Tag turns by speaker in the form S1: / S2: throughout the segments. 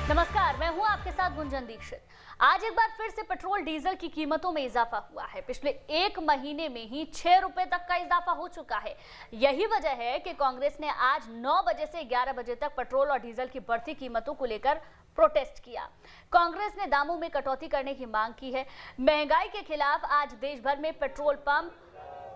S1: नमस्कार, मैं हूं आपके साथ गुंजन दीक्षित। आज एक बार फिर से पेट्रोल डीजल की कीमतों में इजाफा हुआ है। पिछले एक महीने में ही 6 रुपए तक का इजाफा हो चुका है। यही वजह है कि कांग्रेस ने आज 9 बजे से 11 बजे तक पेट्रोल और डीजल की बढ़ती कीमतों को लेकर प्रोटेस्ट किया। कांग्रेस ने दामों में कटौती करने की मांग की है। महंगाई के खिलाफ आज देश भर में पेट्रोल पंप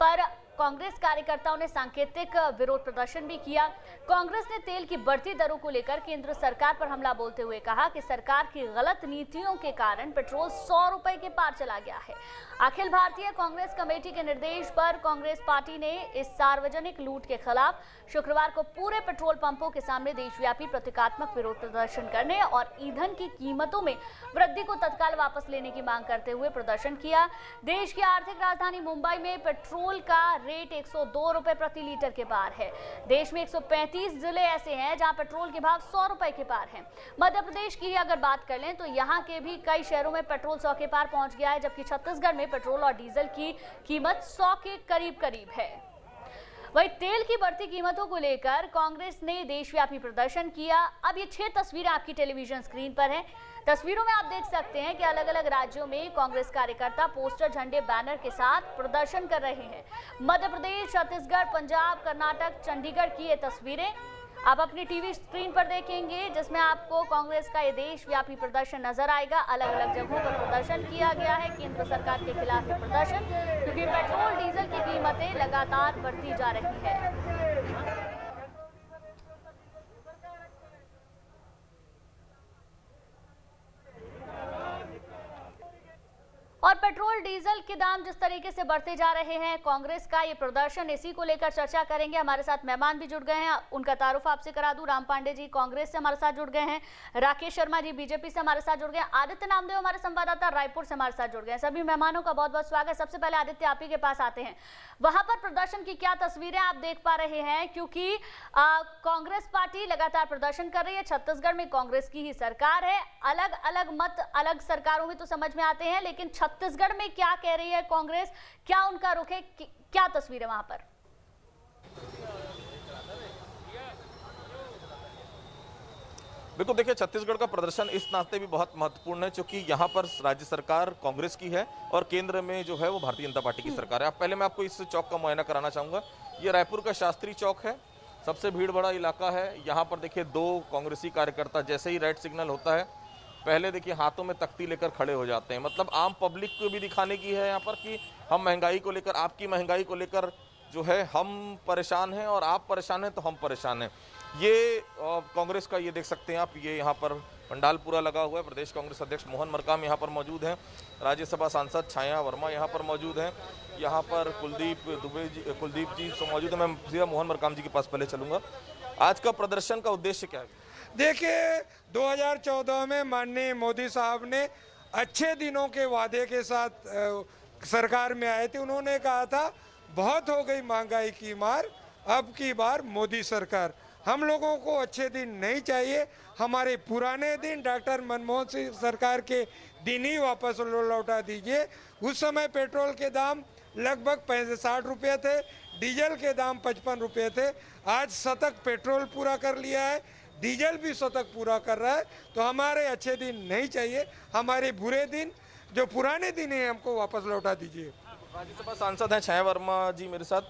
S1: पर कांग्रेस कार्यकर्ताओं ने सांकेतिक विरोध प्रदर्शन भी किया। कांग्रेस ने तेल की बढ़ती दरों को लेकर केंद्र सरकार पर हमला बोलते हुए कहा कि सरकार की गलत नीतियों के कारण पेट्रोल 100 रुपए के पार चला गया है। अखिल भारतीय कांग्रेस कमेटी के निर्देश पर कांग्रेस पार्टी ने इस सार्वजनिक लूट के खिलाफ शुक्रवार को पूरे पेट्रोल पंपों के सामने देशव्यापी प्रतीकात्मक विरोध प्रदर्शन करने और ईंधन की कीमतों में वृद्धि को तत्काल वापस लेने की मांग करते हुए प्रदर्शन किया। देश की आर्थिक राजधानी मुंबई में पेट्रोल का रेट 102 रुपए प्रति लीटर के पार है। देश में 135 जिले ऐसे हैं जहां पेट्रोल के भाव 100 रुपए के पार हैं। मध्य प्रदेश की अगर बात कर लें तो यहां के भी कई शहरों में पेट्रोल 100 के पार पहुंच गया है, जबकि छत्तीसगढ़ में पेट्रोल और डीजल की कीमत 100 के करीब है। वहीं तेल की बढ़ती कीमतों को लेकर कांग्रेस ने देशव्यापी प्रदर्शन किया। अब ये 6 तस्वीरें आपकी टेलीविजन स्क्रीन पर हैं। तस्वीरों में आप देख सकते हैं कि अलग अलग राज्यों में कांग्रेस कार्यकर्ता पोस्टर, झंडे, बैनर के साथ प्रदर्शन कर रहे हैं। मध्य प्रदेश, छत्तीसगढ़, पंजाब, कर्नाटक, चंडीगढ़ की ये तस्वीरें आप अपनी टीवी स्क्रीन पर देखेंगे, जिसमें आपको कांग्रेस का ये देशव्यापी प्रदर्शन नजर आएगा। अलग अलग जगहों पर प्रदर्शन किया गया है केंद्र सरकार के खिलाफ ये प्रदर्शन, क्योंकि पेट्रोल डीजल की कीमतें लगातार बढ़ती जा रही है। और पेट्रोल डीजल के दाम जिस तरीके से बढ़ते जा रहे हैं, कांग्रेस का ये प्रदर्शन, इसी को लेकर चर्चा करेंगे। हमारे साथ मेहमान भी जुड़ गए हैं, उनका तारुफ आपसे करा दूं। राम पांडे जी कांग्रेस से हमारे साथ जुड़ गए हैं, राकेश शर्मा जी बीजेपी से हमारे साथ जुड़ गए हैं, आदित्य नामदेव हमारे संवाददाता रायपुर से हमारे साथ जुड़ गए हैं। सभी मेहमानों का बहुत बहुत स्वागत। सबसे पहले आदित्य, आप ही के पास आते हैं। वहां पर प्रदर्शन की क्या तस्वीरें आप देख पा रहे हैं, क्योंकि कांग्रेस पार्टी लगातार प्रदर्शन कर रही है। छत्तीसगढ़ में कांग्रेस की ही सरकार है। अलग अलग मत अलग सरकारों में तो समझ में आते हैं, लेकिन छत्तीसगढ़ में क्या कह रही है कांग्रेस, क्या उनका रुख है, क्या तस्वीर है वहां पर?
S2: बिल्कुल, देखिए छत्तीसगढ़ का प्रदर्शन इस नाते भी बहुत महत्वपूर्ण है क्योंकि यहाँ पर राज्य सरकार कांग्रेस की है और केंद्र में जो है वो भारतीय जनता पार्टी की सरकार है। अब पहले मैं आपको इस चौक का मुआयना कराना चाहूंगा। ये रायपुर का शास्त्री चौक है, सबसे भीड़ भरा इलाका है। यहाँ पर देखिए 2 कांग्रेसी कार्यकर्ता जैसे ही रेड सिग्नल होता है पहले देखिए हाथों में तख्ती लेकर खड़े हो जाते हैं। मतलब आम पब्लिक को भी दिखाने की है यहाँ पर कि हम महंगाई को लेकर, आपकी महंगाई को लेकर जो है हम परेशान हैं और आप परेशान हैं तो हम परेशान हैं। ये कांग्रेस का ये देख सकते हैं आप, ये यहाँ पर पंडाल पूरा लगा हुआ है। प्रदेश कांग्रेस अध्यक्ष मोहन मरकाम यहाँ पर मौजूद हैं, राज्यसभा सांसद छाया वर्मा यहाँ पर मौजूद हैं, यहाँ पर कुलदीप जी मौजूद है। मैं सीधा मोहन मरकाम जी के पास पहले चलूँगा। आज का प्रदर्शन का उद्देश्य क्या है?
S3: देखिए 2014 में माननीय मोदी साहब ने अच्छे दिनों के वादे के साथ सरकार में आए थे। उन्होंने कहा था बहुत हो गई महंगाई की मार, अब की बार मोदी सरकार। हम लोगों को अच्छे दिन नहीं चाहिए, हमारे पुराने दिन डॉक्टर मनमोहन सिंह सरकार के दिन ही वापस लौटा दीजिए। उस समय पेट्रोल के दाम लगभग 60 रुपये थे, डीजल के दाम 55 रुपये थे। आज शतक पेट्रोल पूरा कर लिया है, डीजल भी शतक पूरा कर रहा है। तो हमारे अच्छे दिन नहीं चाहिए, हमारे बुरे दिन जो पुराने दिन हैं हमको वापस लौटा दीजिए।
S2: राज्यसभा सांसद हैं छाया वर्मा जी मेरे साथ।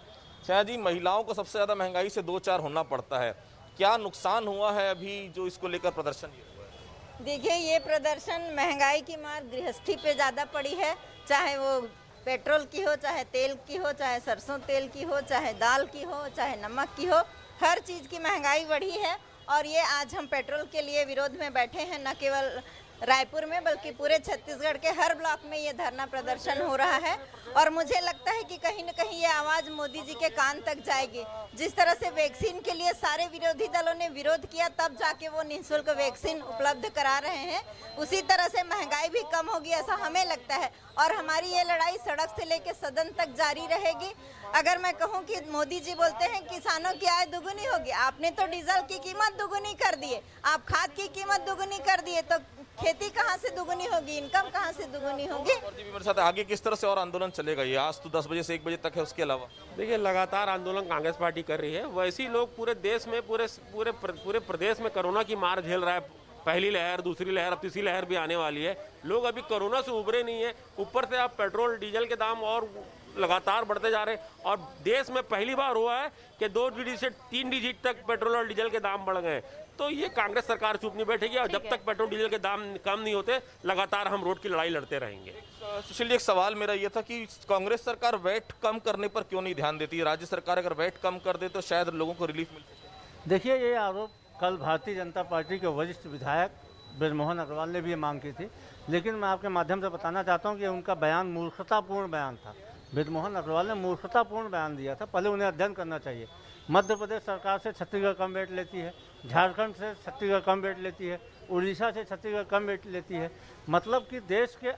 S2: छाया जी, महिलाओं को सबसे ज़्यादा महंगाई से 2-4 होना पड़ता है, क्या नुकसान हुआ है अभी जो इसको लेकर प्रदर्शन ये हुआ है?
S4: देखिए, ये प्रदर्शन महंगाई की मार गृहस्थी पे ज़्यादा पड़ी है, चाहे वो पेट्रोल की हो, चाहे तेल की हो, चाहे सरसों तेल की हो, चाहे दाल की हो, चाहे नमक की हो, हर चीज़ की महंगाई बढ़ी है। और ये आज हम पेट्रोल के लिए विरोध में बैठे हैं, न केवल रायपुर में बल्कि पूरे छत्तीसगढ़ के हर ब्लॉक में ये धरना प्रदर्शन हो रहा है। और मुझे लगता है कि कहीं न कहीं ये आवाज़ मोदी जी के कान तक जाएगी। जिस तरह से वैक्सीन के लिए सारे विरोधी दलों ने विरोध किया, तब जाके वो निःशुल्क वैक्सीन उपलब्ध करा रहे हैं, उसी तरह से महंगाई भी कम होगी ऐसा हमें लगता है। और हमारी ये लड़ाई सड़क से लेकर सदन तक जारी रहेगी। अगर मैं कहूँ कि मोदी जी बोलते हैं किसानों की आय दुगुनी होगी, आपने तो डीजल की कीमत दुगुनी कर दिए, आप खाद की कीमत दुगुनी कर दिए, तो खेती कहाँ से दुगुनी होगी, इनकम कहाँ से दुगुनी होगी?
S2: और जी भी मेरे साथ आगे किस तरह से और आंदोलन चलेगा? ये आज तो 10 बजे से 1 बजे तक है, उसके अलावा
S5: देखिए लगातार आंदोलन कांग्रेस पार्टी कर रही है। वैसे ही लोग पूरे देश में पूरे प्रदेश में कोरोना की मार झेल रहा है पहली लहर, दूसरी लहर, अब तीसरी लहर भी आने वाली है। लोग अभी कोरोना से उभरे नहीं है, ऊपर से आप पेट्रोल डीजल के दाम और लगातार बढ़ते जा रहे हैं। और देश में पहली बार हुआ है कि 2 डिजिट से 3 डिजिट तक पेट्रोल और डीजल के दाम बढ़ गए। तो ये कांग्रेस सरकार चुप नहीं बैठेगी और जब तक पेट्रोल डीजल के दाम कम नहीं होते, लगातार हम रोड की लड़ाई लड़ते रहेंगे।
S2: सुशील जी, एक सवाल मेरा ये था कि कांग्रेस सरकार वैट कम करने पर क्यों नहीं ध्यान देती? राज्य सरकार अगर वैट कम कर दे तो शायद लोगों को रिलीफ मिल सके।
S6: देखिए, ये आरोप कल भारतीय जनता पार्टी के वरिष्ठ विधायक ब्रजमोहन अग्रवाल ने भी ये मांग की थी, लेकिन मैं आपके माध्यम से बताना चाहता हूँ कि उनका बयान मूर्खतापूर्ण बयान था। ब्रजमोहन अग्रवाल ने मूर्खतापूर्ण बयान दिया था, पहले उन्हें अध्ययन करना चाहिए। मध्य प्रदेश सरकार से छत्तीसगढ़ कम रेट लेती है, झारखंड से छत्तीसगढ़ कम रेट लेती है, उड़ीसा से छत्तीसगढ़ कम रेट लेती है। मतलब कि देश के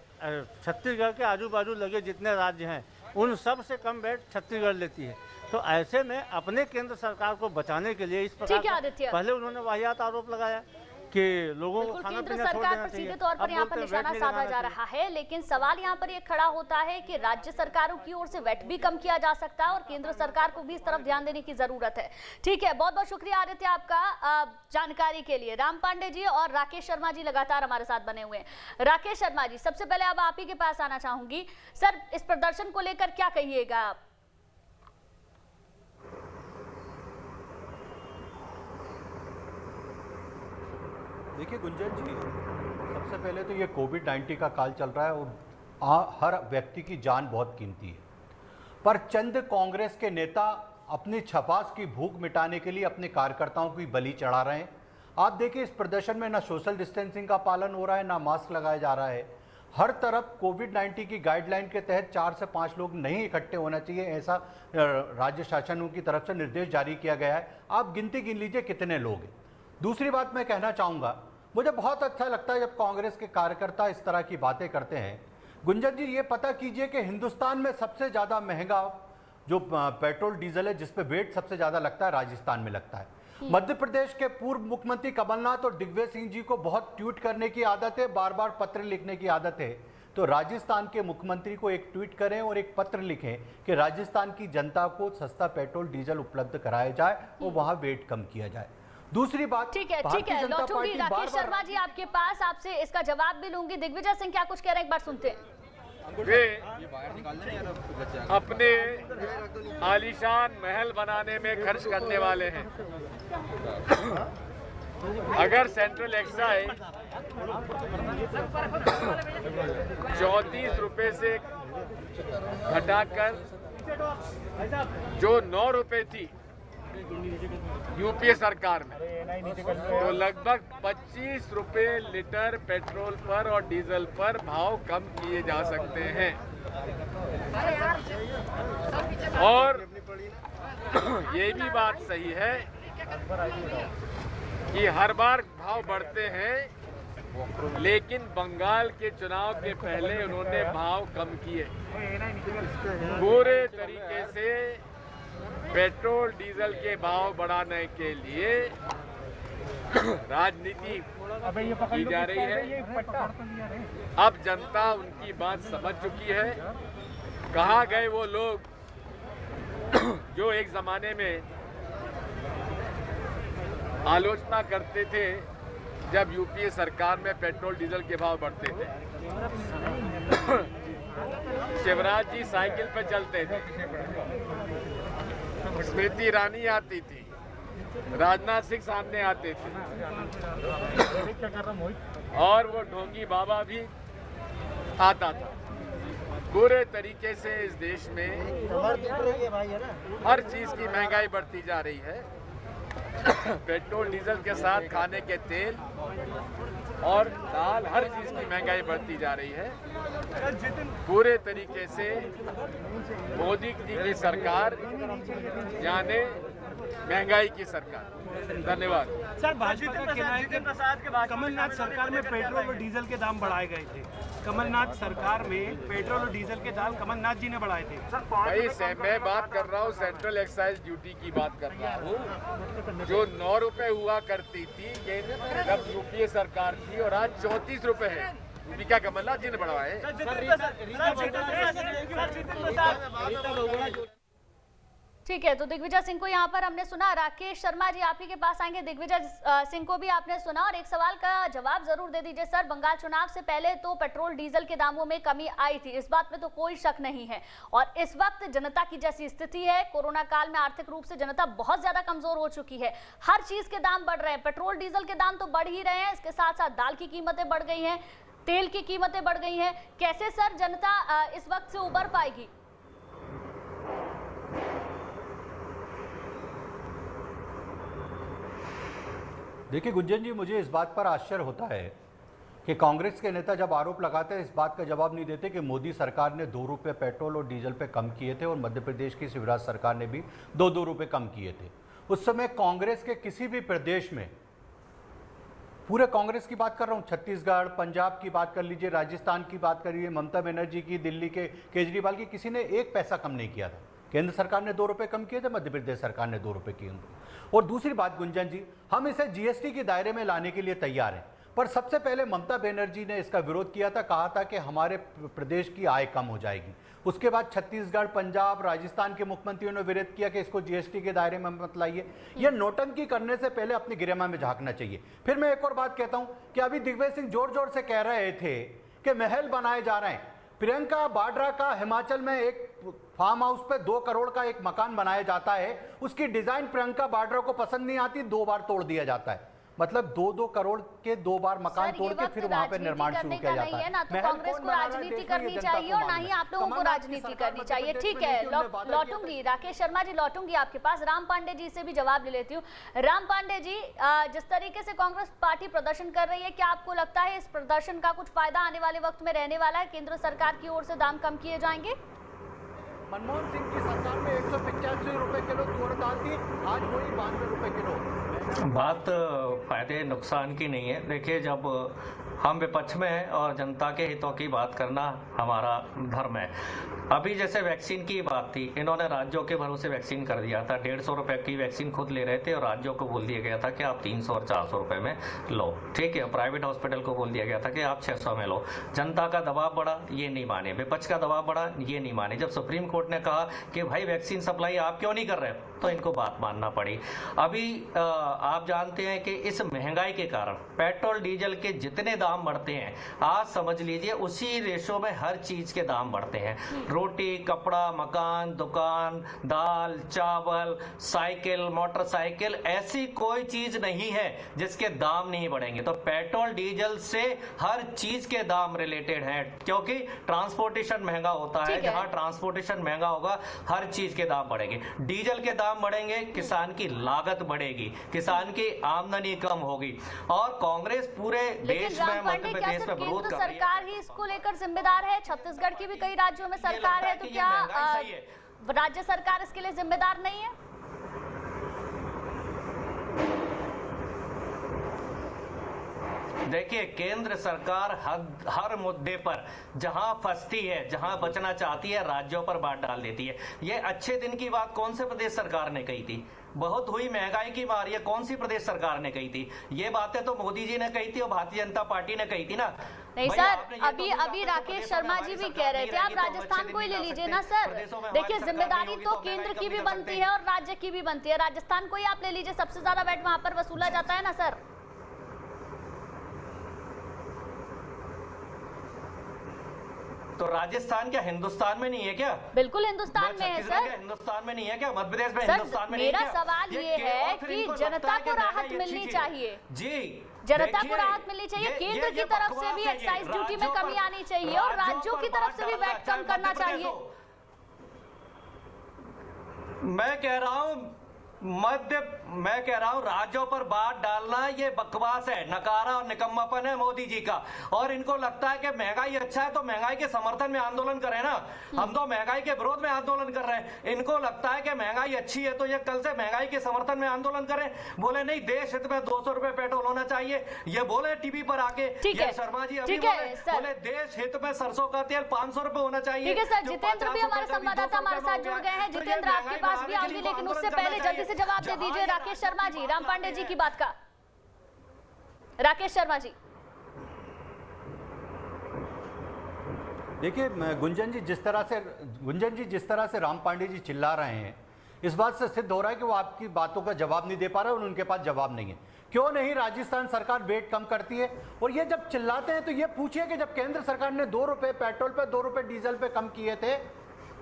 S6: छत्तीसगढ़ के आजू बाजू लगे जितने राज्य हैं उन सब से कम रेट छत्तीसगढ़ लेती है। तो ऐसे में अपने केंद्र सरकार को बचाने के लिए इस प्रकार पहले उन्होंने वाहियात आरोप लगाया कि लोगों को खाना
S1: केंद्र
S6: पीना छोड़
S1: सरकार
S6: देना
S1: पर
S6: चाहिए।
S1: सीधे तौर पर यहाँ पर
S6: बोलते हैं
S1: निशाना
S6: वैट नहीं
S1: साधा
S6: लगाना
S1: जा
S6: चाहिए।
S1: रहा है, लेकिन सवाल यहाँ पर ये खड़ा होता है कि राज्य सरकारों की ओर से वैट भी कम किया जा सकता है और केंद्र सरकार को भी इस तरफ ध्यान देने की जरूरत है। ठीक है, बहुत बहुत शुक्रिया आदित्य आपका जानकारी के लिए। राम पांडे जी और राकेश शर्मा जी लगातार हमारे साथ बने हुए हैं। राकेश शर्मा जी, सबसे पहले अब आप ही के पास आना चाहूंगी। सर, इस प्रदर्शन को लेकर क्या कहिएगा आप?
S7: देखिए गुंजन जी, सबसे पहले तो ये कोविड-19 का काल चल रहा है और हर व्यक्ति की जान बहुत कीमती है, पर चंद कांग्रेस के नेता अपनी छपास की भूख मिटाने के लिए अपने कार्यकर्ताओं की बलि चढ़ा रहे हैं। आप देखिए, इस प्रदर्शन में ना सोशल डिस्टेंसिंग का पालन हो रहा है, ना मास्क लगाया जा रहा है। हर तरफ कोविड-19 की गाइडलाइन के तहत 4 से 5 लोग नहीं इकट्ठे होना चाहिए, ऐसा राज्य शासन की तरफ से निर्देश जारी किया गया है। आप गिनती गिन लीजिए कितने लोग हैं। दूसरी बात मैं कहना चाहूँगा, मुझे बहुत अच्छा लगता है जब कांग्रेस के कार्यकर्ता इस तरह की बातें करते हैं। गुंजन जी, ये पता कीजिए कि हिंदुस्तान में सबसे ज़्यादा महंगा जो पेट्रोल डीजल है, जिस पे वेट सबसे ज़्यादा लगता है, राजस्थान में लगता है। मध्य प्रदेश के पूर्व मुख्यमंत्री कमलनाथ और दिग्विजय सिंह जी को बहुत ट्वीट करने की आदत है, बार बार पत्र लिखने की आदत है। तो राजस्थान के मुख्यमंत्री को एक ट्वीट करें और एक पत्र लिखें कि राजस्थान की जनता को सस्ता पेट्रोल डीजल उपलब्ध कराया जाए और वहाँ वेट कम किया जाए। दूसरी बात,
S1: ठीक है, लौटूंगी राकेश शर्मा जी आपके पास, आपसे इसका जवाब भी लूंगी। दिग्विजय सिंह क्या कुछ कह रहे हैं, एक बार सुनते हैं।
S8: वे अपने आलीशान महल बनाने में खर्च करने वाले हैं। अगर सेंट्रल एक्साइज 34 रुपए से घटाकर जो 9 रुपए थी यूपीए सरकार में, तो लगभग 25 रुपए लीटर पेट्रोल पर और डीजल पर भाव कम किए जा सकते हैं। और ये भी बात सही है कि हर बार भाव बढ़ते हैं, लेकिन बंगाल के चुनाव के पहले उन्होंने भाव कम किए। पूरे तरीके से पेट्रोल डीजल के भाव बढ़ाने के लिए राजनीति की जा रही है। अब जनता उनकी बात समझ चुकी है। कहाँ गए वो लोग जो एक जमाने में आलोचना करते थे जब यूपीए सरकार में पेट्रोल डीजल के भाव बढ़ते थे। शिवराज जी साइकिल पर चलते थे, स्मृति ईरानी आती थी, राजनाथ सिंह सामने आते थे, और वो ढोंगी बाबा भी आता था। पूरे तरीके से इस देश में हर चीज की महंगाई बढ़ती जा रही है। पेट्रोल डीजल के साथ खाने के तेल और दाल, हर चीज की महंगाई बढ़ती जा रही है। पूरे तरीके से मोदी जी की सरकार यानी महंगाई की सरकार। धन्यवाद।
S9: सर, भाजपा का कहना है कि कमलनाथ सरकार में पेट्रोल और डीजल के दाम बढ़ाए गए थे। कमलनाथ सरकार में पेट्रोल और डीजल के दाम कमलनाथ जी ने बढ़ाए थे।
S8: भाई मैं बात कर रहा हूँ सेंट्रल एक्साइज ड्यूटी की बात कर रहा हूँ, जो 9 रुपए हुआ करती थी जब यूपीए सरकार थी, और आज 34 रुपए है। क्या कमलनाथ जी ने बढ़ाए?
S1: ठीक है, तो दिग्विजय सिंह को यहाँ पर हमने सुना। राकेश शर्मा जी, आप ही के पास आएंगे। दिग्विजय सिंह को भी आपने सुना और एक सवाल का जवाब जरूर दे दीजिए सर। बंगाल चुनाव से पहले तो पेट्रोल डीजल के दामों में कमी आई थी, इस बात में तो कोई शक नहीं है। और इस वक्त जनता की जैसी स्थिति है, कोरोना काल में आर्थिक रूप से जनता बहुत ज्यादा कमजोर हो चुकी है। हर चीज के दाम बढ़ रहे हैं, पेट्रोल डीजल के दाम तो बढ़ ही रहे हैं, इसके साथ साथ दाल की कीमतें बढ़ गई हैं, तेल की कीमतें बढ़ गई हैं। कैसे सर जनता इस वक्त से उबर पाएगी?
S7: देखिए गुंजन जी, मुझे इस बात पर आश्चर्य होता है कि कांग्रेस के नेता जब आरोप लगाते हैं इस बात का जवाब नहीं देते कि मोदी सरकार ने 2 रुपये पेट्रोल और डीजल पे कम किए थे और मध्य प्रदेश की शिवराज सरकार ने भी 2 रुपये कम किए थे। उस समय कांग्रेस के किसी भी प्रदेश में, पूरे कांग्रेस की बात कर रहा हूँ, छत्तीसगढ़, पंजाब की बात कर लीजिए, राजस्थान की बात करिए, ममता बनर्जी की, दिल्ली के केजरीवाल की, किसी ने 1 पैसा कम नहीं किया था। केंद्र सरकार ने 2 रुपये कम किए थे, मध्य प्रदेश सरकार ने 2 रुपये किए। और दूसरी बात गुंजन जी, हम इसे जीएसटी के दायरे में लाने के लिए तैयार हैं, पर सबसे पहले ममता बनर्जी ने इसका विरोध किया था, कहा था कि हमारे प्रदेश की आय कम हो जाएगी। उसके बाद छत्तीसगढ़, पंजाब, राजस्थान के मुख्यमंत्रियों ने विरोध किया कि इसको जीएसटी के दायरे में मत लाइए। ये नोटंकी करने से पहले अपनी गरिमा में झांकना चाहिए। फिर मैं एक और बात कहता हूं कि अभी दिग्विजय सिंह जोर जोर से कह रहे थे कि महल बनाए जा रहे हैं। प्रियंका वाड्रा का हिमाचल में एक फार्म हाउस पे 2 करोड़ का एक मकान बनाया जाता है, उसकी डिजाइन प्रियंका वाड्रा को पसंद नहीं आती, 2 बार तोड़ दिया जाता है। मतलब 2-2 करोड़ के 2 बार मकान तोड़ के फिर वहां पे निर्माण शुरू किया जाता है।
S1: ना तो कांग्रेस को राजनीति करनी चाहिए और ना ही आप लोगों को राजनीति करनी चाहिए। ठीक है, लौटूंगी राकेश शर्मा जी, लौटूंगी आपके पास। राम पांडे जी से भी जवाब ले लेती हूँ। राम पांडे जी, जिस तरीके से कांग्रेस पार्टी प्रदर्शन कर रही है, क्या आपको लगता है इस प्रदर्शन का कुछ फायदा आने वाले वक्त में रहने वाला है? केंद्र सरकार की ओर से दाम कम किए जाएंगे?
S7: मनमोहन सिंह की सरकार में 185 रुपए किलो तुअर दाल थी, आज वही 92 रुपए किलो।
S10: बात फायदे नुकसान की नहीं है। देखिए, जब हम विपक्ष में हैं और जनता के हितों की बात करना हमारा धर्म है। अभी जैसे वैक्सीन की बात थी, इन्होंने राज्यों के भरोसे वैक्सीन कर दिया था। 150 रुपए की वैक्सीन खुद ले रहे थे और राज्यों को बोल दिया गया था कि आप 300 और 400 रुपए में लो। ठीक है, प्राइवेट हॉस्पिटल को बोल दिया गया था कि आप 600 में लो। जनता का दबाव बढ़ा, ये नहीं माने। विपक्ष का दबाव बढ़ा, ये नहीं माने। जब सुप्रीम कोर्ट ने कहा कि भाई वैक्सीन सप्लाई आप क्यों नहीं कर रहे, तो इनको बात मानना पड़ी। अभी आप जानते हैं कि इस महंगाई के कारण पेट्रोल डीजल के जितने दाम बढ़ते हैं, आज समझ लीजिए उसी रेशो में हर चीज के दाम बढ़ते हैं। रोटी, कपड़ा, मकान, दुकान, दाल, चावल, साइकिल, मोटरसाइकिल, ऐसी कोई चीज नहीं है जिसके दाम नहीं बढ़ेंगे। तो पेट्रोल डीजल से हर चीज के दाम रिलेटेड हैं, क्योंकि ट्रांसपोर्टेशन महंगा होता है। जहां ट्रांसपोर्टेशन महंगा होगा, हर चीज के दाम बढ़ेंगे। डीजल के दाम बढ़ेंगे, किसान की लागत बढ़ेगी, किसान की आमदनी कम होगी। और कांग्रेस पूरे देश में, मध्य प्रदेश में विरोध कर रही है।
S1: सरकार ही इसको लेकर जिम्मेदार है? छत्तीसगढ़ की भी कई राज्यों में सरकार है, तो क्या राज्य सरकार इसके लिए जिम्मेदार नहीं है?
S10: देखिए, केंद्र सरकार हर मुद्दे पर जहां फंसती है, जहां बचना चाहती है, राज्यों पर बात डाल देती है। ये अच्छे दिन की बात कौन से प्रदेश सरकार ने कही थी? बहुत हुई महंगाई की मार, ये कौन सी प्रदेश सरकार ने कही थी? ये बातें तो मोदी जी ने कही थी और भारतीय जनता पार्टी ने कही थी ना।
S1: नहीं सर, अभी राकेश शर्मा जी भी कह रहे थे, आप राजस्थान को ही ले लीजिए ना सर। देखिए, जिम्मेदारी तो केंद्र की भी बनती है और राज्य की भी बनती है। राजस्थान को ही आप ले लीजिए, सबसे ज्यादा वैट वहां पर वसूला जाता है ना सर।
S10: तो राजस्थान क्या हिंदुस्तान में नहीं है क्या?
S1: बिल्कुल हिंदुस्तान में है सर।
S10: हिंदुस्तान में नहीं है क्या? मध्य प्रदेश में, हिंदुस्तान में नहीं है
S1: मेरा
S10: क्या?
S1: सवाल ये है कि जनता को राहत मिलनी चाहिए
S10: जी,
S1: जनता को राहत मिलनी चाहिए। केंद्र की तरफ से भी एक्साइज ड्यूटी में कमी आनी चाहिए और राज्यों की तरफ से भी वैट कम करना चाहिए।
S10: मैं कह रहा हूं राज्यों पर बात डालना ये बकवास है, नकारा और निकम्मापन है मोदी जी का। और इनको लगता है कि महंगाई अच्छा है तो महंगाई के समर्थन में आंदोलन करें ना। हम तो महंगाई के विरोध में आंदोलन कर रहे हैं। इनको लगता है कि महंगाई अच्छी है तो ये कल से महंगाई के समर्थन में आंदोलन करें। बोले नहीं, देश हित में 200 रुपए पेट्रोल होना चाहिए, ये बोले टीवी पर आके। शर्मा जी अभी बोले देश हित में सरसों का तेल 500 रुपए होना चाहिए।
S1: ठीक है सर, जितेंद्र भी हमारे संवाददाता हमारे साथ जुड़ गए हैं। जितेंद्र, आपके पास भी आऊंगी, लेकिन उससे पहले जल्दी से जवाब दे दीजिए राकेश शर्मा जी, राम पांडे जी की बात का। राकेश शर्मा जी,
S7: देखिए गुंजन जी, जिस तरह से राम पांडे जी चिल्ला रहे हैं इस बात से सिद्ध हो रहा है कि वो आपकी बातों का जवाब नहीं दे पा रहे और उनके पास जवाब नहीं है। क्यों नहीं राजस्थान सरकार वेट कम करती है? और ये जब चिल्लाते हैं तो ये पूछिए कि जब केंद्र सरकार ने 2 रुपए पेट्रोल पे, 2 रुपए डीजल पे कम किए थे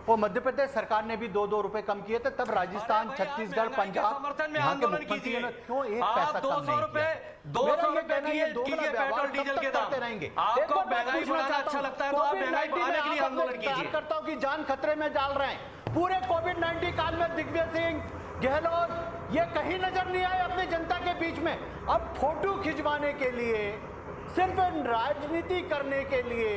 S7: और मध्य प्रदेश सरकार ने भी 2-2 रुपए कम किए थे, तब राजस्थान, छत्तीसगढ़, पंजाब यहाँ के मुख्यमंत्री ने क्यों एक पैसा कम नहीं किया? मेरा ये कहना है दोगुना व्यवहार कब तक करते रहेंगे?
S10: आपको महंगाई बढ़ाना अच्छा लगता है तो आप महंगाई बढ़ाने के लिए आंदोलन कीजिए।
S7: कार्यकर्ताओं की जान खतरे में डाल रहे हैं। पूरे कोविड-19 काल में दिग्विजय सिंह, गहलोत ये कहीं नजर नहीं आए अपनी जनता के बीच में। अब फोटो खिंचवाने के लिए, सिर्फ राजनीति करने के लिए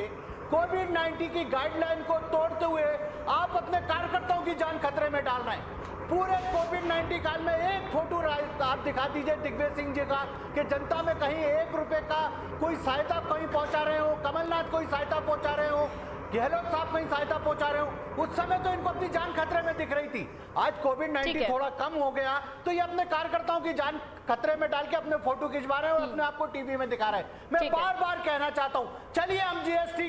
S7: कोविड-19 की गाइडलाइन को तोड़ते हुए आप अपने कार्यकर्ताओं की जान खतरे में डाल रहे हैं। पूरे कोविड-19 काल में एक फोटो आप दिखा दीजिए दिग्विजय सिंह जी का कि जनता में कहीं 1 रुपए का कोई सहायता कहीं पहुंचा रहे हो, कमलनाथ कोई सहायता पहुंचा रहे हो, गहलोत साहब कहीं सहायता पहुंचा रहे हो। उस समय तो इनको अपनी जान खतरे में दिख रही थी। आज कोविड-19 थोड़ा कम हो गया तो ये अपने कार्यकर्ताओं की जान खतरे में डाल के अपने फोटो खिंचवा रहे हैं और अपने आपको टीवी में दिखा रहे हैं। मैं बार बार कहना चाहता हूं, चलिए हम जीएसटी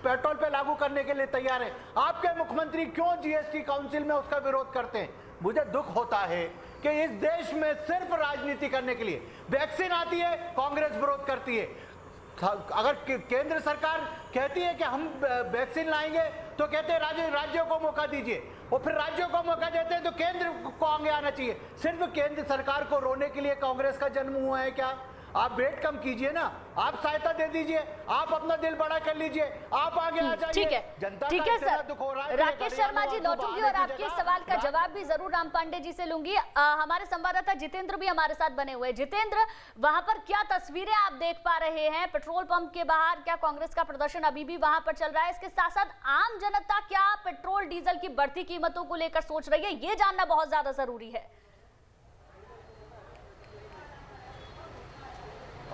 S7: पेट्रोल पे लागू करने के लिए तैयार है। आपके मुख्यमंत्री क्यों जीएसटी काउंसिल में उसका विरोध करते हैं? मुझे दुख होता है कि इस देश में सिर्फ राजनीति करने के लिए वैक्सीन आती है, कांग्रेस विरोध करती है। अगर केंद्र सरकार कहती है कि हम वैक्सीन लाएंगे तो कहते हैं राज्यों को मौका दीजिए, और फिर राज्यों को मौका देते हैं तो केंद्र को आगे आना चाहिए। सिर्फ केंद्र सरकार को रोने के लिए कांग्रेस का जन्म हुआ है क्या? आप वेट कम कीजिए ना, आप सहायता दे दीजिए, आप अपना दिल बड़ा कर लीजिए, आप आगे आ जाइए।
S1: ठीक है,
S7: जनता
S1: ठीक है सर। राकेश शर्मा जी लौटूंगी और आपके सवाल का जवाब भी जरूर राम पांडे जी से लूंगी। हमारे संवाददाता जितेंद्र भी हमारे साथ बने हुए। जितेंद्र, वहां पर क्या तस्वीरें आप देख पा रहे हैं पेट्रोल पंप के बाहर? क्या कांग्रेस का प्रदर्शन अभी भी वहां पर चल रहा है? इसके साथ साथ आम जनता क्या पेट्रोल डीजल की बढ़ती कीमतों को लेकर सोच रही है, ये जानना बहुत ज्यादा जरूरी है।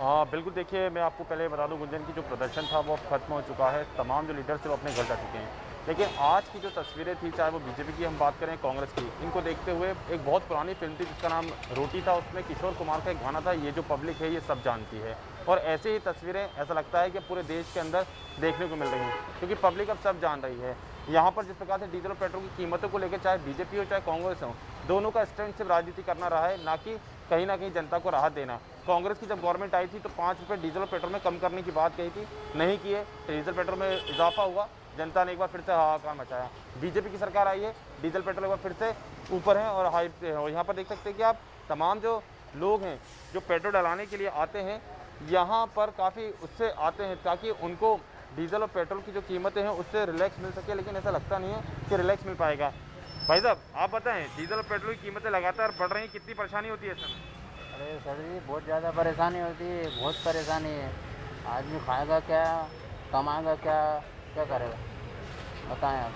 S11: बिल्कुल, देखिए मैं आपको पहले बता दूं, गुंजन की जो प्रदर्शन था वो अब खत्म हो चुका है। तमाम जो लीडर्स थे वो अपने घर जा चुके हैं। लेकिन आज की जो तस्वीरें थी, चाहे वो बीजेपी की हम बात करें, कांग्रेस की, इनको देखते हुए एक बहुत पुरानी फिल्म थी जिसका नाम रोटी था। उसमें किशोर कुमार का एक गाना था, ये जो पब्लिक है ये सब जानती है। और ऐसे ही तस्वीरें ऐसा लगता है कि पूरे देश के अंदर देखने को मिल रही हैं, क्योंकि पब्लिक अब सब जान रही है। यहाँ पर जिस प्रकार से डीजल और पेट्रोल की कीमतों को लेकर चाहे बीजेपी हो चाहे कांग्रेस हो, दोनों का स्टैंड सिर्फ राजनीति करना रहा है, ना कि कहीं ना कहीं जनता को राहत देना। कांग्रेस की जब गवर्नमेंट आई थी तो 5 रुपये डीजल और पेट्रोल में कम करने की बात कही थी, नहीं किए, डीजल पेट्रोल में इजाफा हुआ, जनता ने एक बार फिर से हाहाकार मचाया। बीजेपी की सरकार आई है, डीजल पेट्रोल एक बार फिर से ऊपर है और हाई पे है। और यहाँ पर देख सकते हैं कि आप तमाम जो लोग हैं जो पेट्रोल डलाने के लिए आते हैं, यहाँ पर काफ़ी उससे आते हैं ताकि उनको डीजल और पेट्रोल की जो कीमतें हैं उससे रिलैक्स मिल सके, लेकिन ऐसा लगता नहीं है कि रिलैक्स मिल पाएगा। भाई साहब आप बताएं, डीजल और पेट्रोल की कीमतें लगातार बढ़ रही हैं, कितनी परेशानी होती है इस समय?
S12: अरे सर जी बहुत ज़्यादा परेशानी होती है, बहुत परेशानी है। आदमी खाएगा क्या, कमाएगा क्या, क्या करेगा बताएं आप?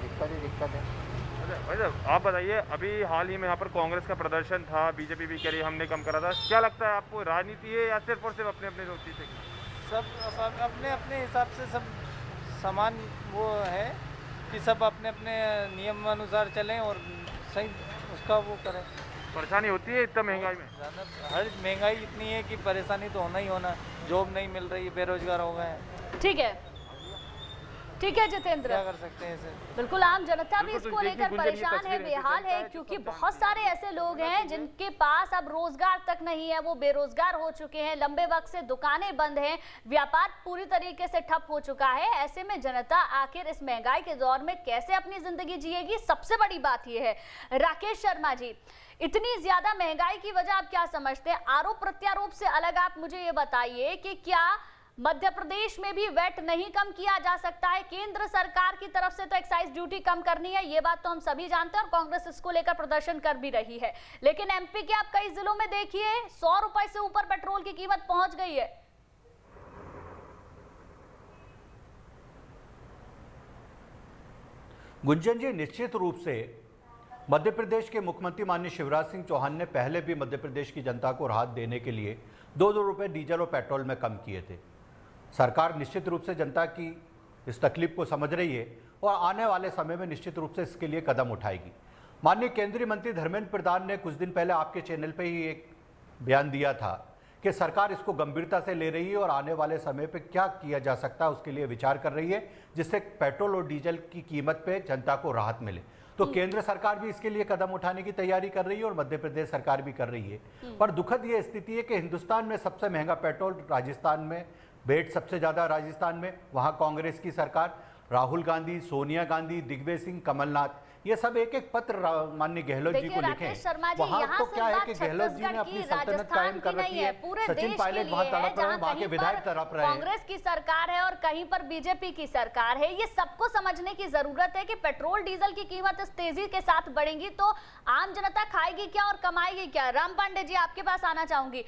S12: दिक्कत ही दिक्कत है।
S11: अच्छा भाई साहब आप बताइए, अभी हाल ही में यहाँ पर कांग्रेस का प्रदर्शन था, बीजेपी भी कह रही हमने कम करा था, क्या लगता है आपको, राजनीति है या सिर्फ और सिर्फ अपने अपने सोची से?
S13: सब अपने अपने हिसाब से सब समान वो है कि सब अपने अपने नियम अनुसार चलें और सही उसका वो करें।
S11: परेशानी होती है इतना महंगाई में?
S13: हर महंगाई इतनी है कि परेशानी तो होना ही होना, जॉब नहीं मिल रही, बेरोजगार हो गए हैं।
S1: ठीक है, ठीक है जितेंद्र,
S13: क्या कर सकते हैं इसे?
S1: बिल्कुल आम जनता भी इसको लेकर परेशान है, बेहाल है, क्योंकि बहुत सारे ऐसे लोग हैं जिनके पास अब रोजगार तक नहीं है, वो बेरोजगार हो चुके हैं, लंबे वक्त से दुकानें बंद हैं, व्यापार पूरी तरीके से ठप हो चुका है। ऐसे में जनता आखिर इस महंगाई के दौर में कैसे अपनी जिंदगी जिएगी, सबसे बड़ी बात यह है। राकेश शर्मा जी, इतनी ज्यादा महंगाई की वजह आप क्या समझते हैं? आरोप प्रत्यारोप से अलग आप मुझे ये बताइए कि क्या मध्य प्रदेश में भी वैट नहीं कम किया जा सकता है? केंद्र सरकार की तरफ से तो एक्साइज ड्यूटी कम करनी है, ये बात तो हम सभी जानते हैं और कांग्रेस इसको लेकर प्रदर्शन कर भी रही है, लेकिन एमपी के आप कई जिलों में देखिए 100 रुपए से ऊपर पेट्रोल की कीमत पहुंच गई है।
S7: गुंजन जी, निश्चित रूप से मध्य प्रदेश के मुख्यमंत्री माननीय शिवराज सिंह चौहान ने पहले भी मध्य प्रदेश की जनता को राहत देने के लिए 2-2 रुपये डीजल और पेट्रोल में कम किए थे। सरकार निश्चित रूप से जनता की इस तकलीफ को समझ रही है और आने वाले समय में निश्चित रूप से इसके लिए कदम उठाएगी। माननीय केंद्रीय मंत्री धर्मेंद्र प्रधान ने कुछ दिन पहले आपके चैनल पर ही एक बयान दिया था कि सरकार इसको गंभीरता से ले रही है और आने वाले समय पर क्या किया जा सकता है उसके लिए विचार कर रही है, जिससे पेट्रोल और डीजल की कीमत पर जनता को राहत मिले। तो केंद्र सरकार भी इसके लिए कदम उठाने की तैयारी कर रही है और मध्य प्रदेश सरकार भी कर रही है। पर दुखद ये स्थिति है कि हिंदुस्तान में सबसे महंगा पेट्रोल राजस्थान में, वेट सबसे ज्यादा राजस्थान में, वहां कांग्रेस की सरकार, राहुल गांधी, सोनिया गांधी, दिग्विजय सिंह, कमलनाथ, ये सब एक एक पत्र माननीय गहलोत जी को लिखे हैं। वहाँ तो क्या है कि गहलोत जी ने अपनी सल्तनत कायम कर रखी है, सचिन पायलट वहाँ तड़प रहे हैं, वहाँ के विधायक तड़प रहे हैं।
S1: कांग्रेस की सरकार है और कहीं पर बीजेपी की सरकार है। ये सबको समझने की जरूरत है कि पेट्रोल डीजल की कीमत इस तेजी के साथ बढ़ेगी तो आम जनता खाएगी क्या और कमाएगी क्या। राम पांडे जी, आपके पास आना चाहूंगी।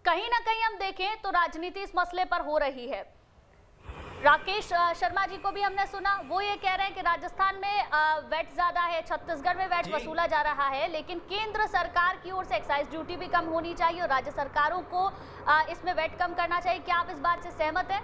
S1: कहीं ना कहीं हम देखें तो राजनीति इस मसले पर हो रही है। राकेश शर्मा जी को भी हमने सुना, वो ये कह रहे हैं कि राजस्थान में वेट ज्यादा है, छत्तीसगढ़ में वेट वसूला जा रहा है, लेकिन केंद्र सरकार की ओर से एक्साइज ड्यूटी भी कम होनी चाहिए और राज्य सरकारों को इसमें वेट कम करना चाहिए। क्या आप इस बात से सहमत हैं?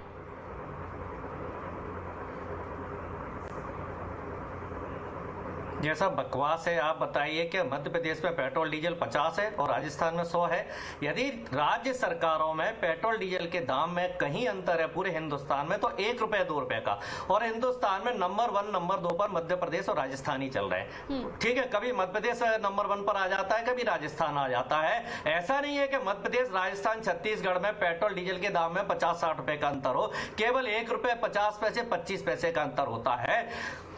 S10: ये सब बकवास है। आप बताइए कि मध्य प्रदेश में पेट्रोल डीजल 50 है और राजस्थान में 100 है। यदि राज्य सरकारों में पेट्रोल डीजल के दाम में कहीं अंतर है पूरे हिंदुस्तान में तो 1 रुपए 2 रुपए का, और हिंदुस्तान में नंबर 1 नंबर 2 पर मध्य प्रदेश और राजस्थान ही चल रहे हैं। ठीक है, कभी मध्य प्रदेश नंबर 1 पर आ जाता है, कभी राजस्थान आ जाता है। ऐसा नहीं है कि मध्य प्रदेश, राजस्थान, छत्तीसगढ़ में पेट्रोल डीजल के दाम में 50-60 रुपए का अंतर हो, केवल 1 रुपए 50 पैसे 25 पैसे का अंतर होता है।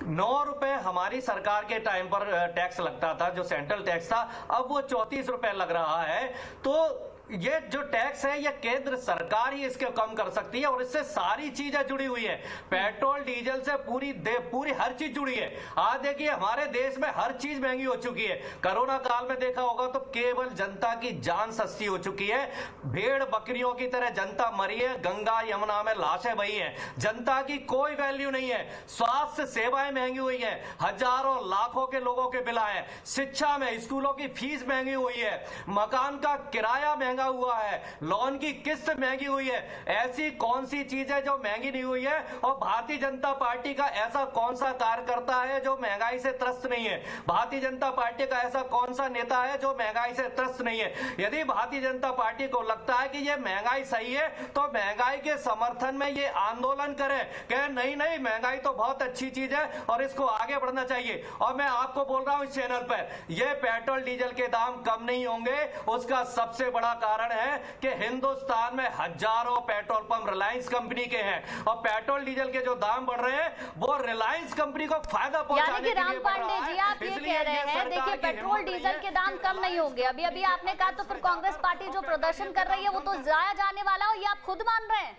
S10: 9 रुपए हमारी सरकार के टाइम पर टैक्स लगता था, जो सेंट्रल टैक्स था, अब वो 34 रुपए लग रहा है। तो ये जो टैक्स है ये केंद्र सरकार ही इसके कम कर सकती है और इससे सारी चीजें जुड़ी हुई है। पेट्रोल डीजल से पूरी हर चीज जुड़ी है। आज देखिए हमारे देश में हर चीज महंगी हो चुकी है। कोरोना काल में देखा होगा तो केवल जनता की जान सस्ती हो चुकी है। भेड़ बकरियों की तरह जनता मरी है, गंगा यमुना में लाशें बही हैं, जनता की कोई वैल्यू नहीं है। स्वास्थ्य सेवाएं महंगी हुई है, हजारों लाखों के लोगों के बिल आए। शिक्षा में स्कूलों की फीस महंगी हुई है, मकान का किराया महंगा हुआ है, लोन की किस्त महंगी हुई है। ऐसी कौन सी चीज है जो महंगी नहीं हुई है? और भारतीय जनता पार्टी का ऐसा कौन सा कार्यकर्ता है जो महंगाई से त्रस्त नहीं है? भारतीय जनता पार्टी का ऐसा कौन सा नेता है जो महंगाई से त्रस्त नहीं है? यदि भारतीय जनता पार्टी को लगता है कि ये महंगाई सही है तो महंगाई के समर्थन में ये आंदोलन करें, कहे नहीं नहीं महंगाई तो बहुत अच्छी चीज है और इसको आगे बढ़ना चाहिए। और मैं आपको बोल रहा हूं इस चैनल पर, ये पेट्रोल डीजल के दाम कम नहीं होंगे। उसका सबसे बड़ा कारण है कि हिंदुस्तान में हजारों पेट्रोल पंप रिलायंस कंपनी के हैं और पेट्रोल डीजल के जो दाम बढ़ रहे हैं वो रिलायंस कंपनी को फायदा पहुंचाने के लिए
S1: राम पांडे जी, आप ये कह रहे हैं देखिए पेट्रोल डीजल के दाम कम नहीं होंगे। अभी अभी आपने कहा तो फिर कांग्रेस पार्टी जो प्रदर्शन कर रही है वो तो जाया जाने वाला हो, ये आप खुद मान रहे हैं?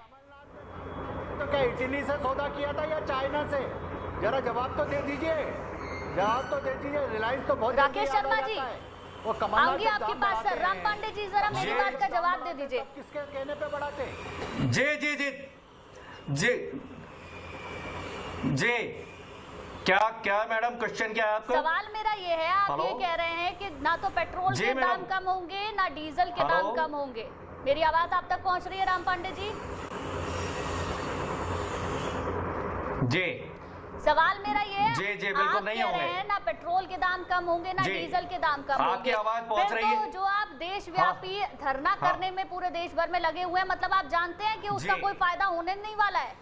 S7: तो क्या इटली से सौदा किया था या चाइना से? जरा जवाब तो दे दीजिए, जवाब तो दे दीजिए। रिलायंस तो बहुत
S1: राकेश शर्मा जी आऊंगी आपके पास। सर राम पांडे जी जरा मेरी बात का जवाब दे दीजिए।
S7: किसके कहने पे बढ़ाते?
S10: जी जी जी जी जी क्या मैडम क्वेश्चन क्या है आपका?
S1: सवाल मेरा ये है, आप ये कह रहे हैं कि ना तो पेट्रोल के दाम कम होंगे ना डीजल के दाम कम होंगे। मेरी आवाज आप तक पहुंच रही है राम पांडे जी?
S10: जी
S1: सवाल मेरा ये है,
S10: जी बिल्कुल नहीं होंगे।
S1: ना पेट्रोल के दाम कम होंगे ना डीजल के दाम कम होंगे।
S10: आपकी आवाज पहुंच रही है?
S1: तो जो आप देशव्यापी धरना करने में पूरे देश भर में लगे हुए हैं, मतलब आप जानते हैं कि उसका कोई फायदा होने नहीं वाला है?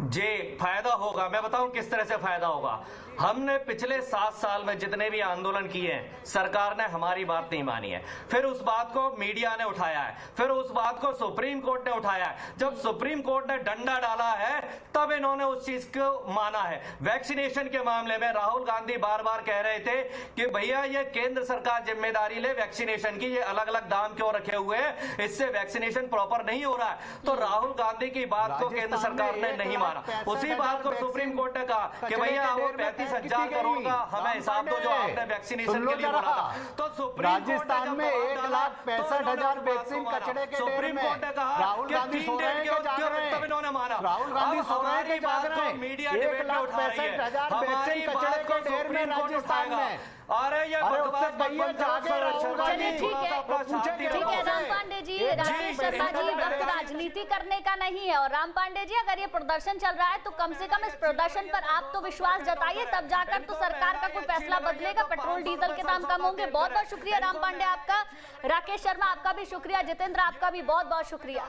S10: जी फायदा होगा, मैं बताऊं किस तरह से फायदा होगा। हमने पिछले 7 साल में जितने भी आंदोलन किए हैं सरकार ने हमारी बात नहीं मानी है। फिर उस बात को मीडिया ने उठाया है, फिर उस बात को सुप्रीम कोर्ट ने उठाया है। जब सुप्रीम कोर्ट ने डंडा डाला है तब इन्होंने उस चीज को माना है। वैक्सीनेशन के मामले में राहुल गांधी बार बार कह रहे थे कि भैया ये केंद्र सरकार जिम्मेदारी ले वैक्सीनेशन की, ये अलग अलग दाम क्यों रखे हुए हैं, इससे वैक्सीनेशन प्रॉपर नहीं हो रहा है। तो राहुल गांधी की बात को केंद्र सरकार ने नहीं माना। उसी बात को सुप्रीम कोर्ट ने कहा कि भैया वो 35,000 करोड़ का हमें हिसाब दो जो आपने वैक्सीनेशन के लिए बोला था। तो सुप्रीम कोर्ट ने जब
S7: 1,65,000 वैक्सीन कचड़े के ढेर में राहुल गांधी सो रहे हैं कि जाग रहे हैं?
S10: तब इन्होंने माना।
S7: राहुल गांधी सो रहे हैं कि जाग रहे हैं?
S10: मीडिया डिबेट में उठा रही है,
S7: 1,65,000 वैक्सीन कचड़े के ढेर में राजस्थान में।
S10: अरे ये
S7: उससे भैया जागे राहुल गांधी।
S1: ठीक है राम पांडे जी, राकेश शर्मा जी, वक्त राजनीति करने का नहीं है। और राम पांडे जी अगर ये प्रदर्शन चल रहा है तो कम से कम इस प्रदर्शन पर आप तो विश्वास जताइए तब जाकर तो सरकार का कोई फैसला बदलेगा, पेट्रोल डीजल के दाम कम होंगे। बहुत बहुत शुक्रिया राम पांडे आपका, राकेश शर्मा आपका भी शुक्रिया, जितेंद्र आपका भी बहुत बहुत शुक्रिया।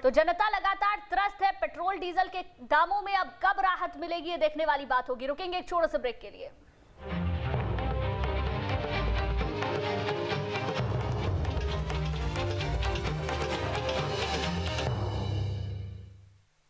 S1: तो जनता लगातार त्रस्त है पेट्रोल डीजल के दामों में, अब कब राहत मिलेगी ये देखने वाली बात होगी। रुकेंगे एक छोटे से ब्रेक के लिए।